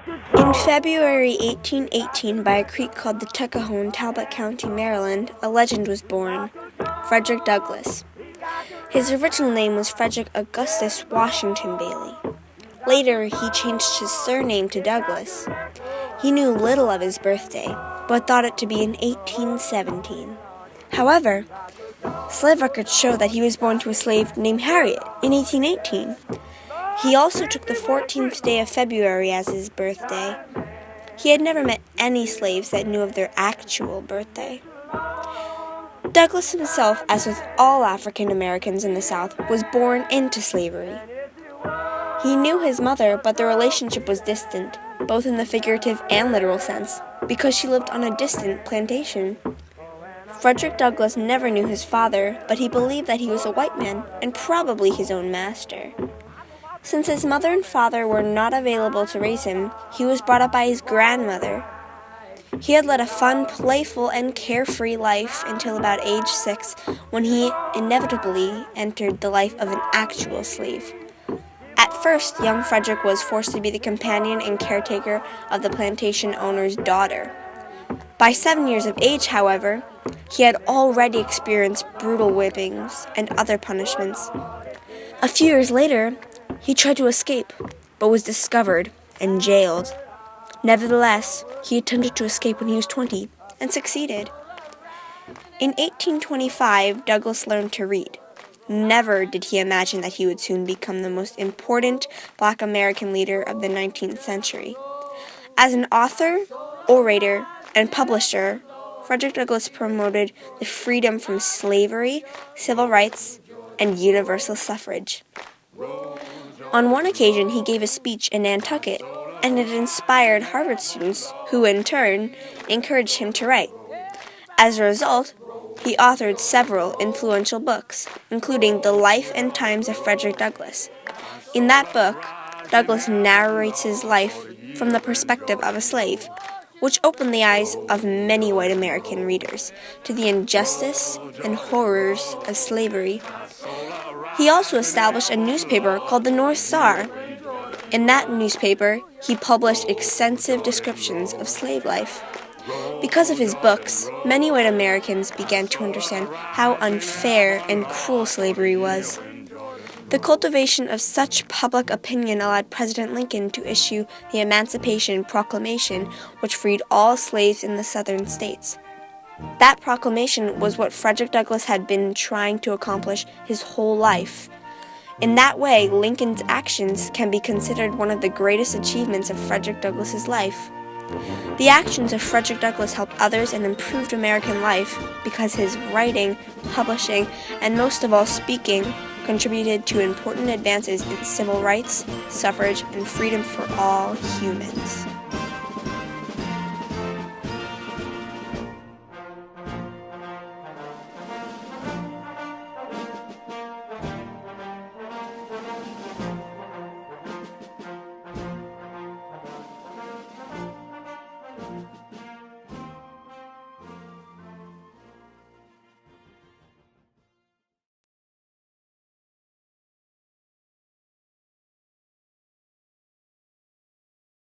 In February 1818, by a creek called the Tuckahoe in Talbot County, Maryland, a legend was born, Frederick Douglass. His original name was Frederick Augustus Washington Bailey. Later, he changed his surname to Douglass. He knew little of his birthday, but thought it to be in 1817. However, slave records show that he was born to a slave named Harriet in 1818. He also took the 14th day of February as his birthday. He had never met any slaves that knew of their actual birthday. Douglass himself, as with all African Americans in the South, was born into slavery. He knew his mother, but the relationship was distant, both in the figurative and literal sense, because she lived on a distant plantation. Frederick Douglass never knew his father, but he believed that he was a white man and probably his own master. Since his mother and father were not available to raise him, he was brought up by his grandmother. He had led a fun, playful, and carefree life until about age 6, when he inevitably entered the life of an actual slave. At first, young Frederick was forced to be the companion and caretaker of the plantation owner's daughter. By 7 years of age, however, he had already experienced brutal whippings and other punishments. A few years later, he tried to escape, but was discovered and jailed. Nevertheless, he attempted to escape when he was 20 and succeeded. In 1825, Douglass learned to read. Never did he imagine that he would soon become the most important Black American leader of the 19th century. As an author, orator, and publisher, Frederick Douglass promoted the freedom from slavery, civil rights, and universal suffrage. On one occasion, he gave a speech in Nantucket, and it inspired Harvard students, who in turn encouraged him to write. As a result, he authored several influential books, including The Life and Times of Frederick Douglass. In that book, Douglass narrates his life from the perspective of a slave, which opened the eyes of many white American readers to the injustice and horrors of slavery. He also established a newspaper called the North Star. In that newspaper, he published extensive descriptions of slave life. Because of his books, many white Americans began to understand how unfair and cruel slavery was. The cultivation of such public opinion allowed President Lincoln to issue the Emancipation Proclamation, which freed all slaves in the southern states. That proclamation was what Frederick Douglass had been trying to accomplish his whole life. In that way, Lincoln's actions can be considered one of the greatest achievements of Frederick Douglass's life. The actions of Frederick Douglass helped others and improved American life because his writing, publishing, and most of all speaking contributed to important advances in civil rights, suffrage, and freedom for all humans.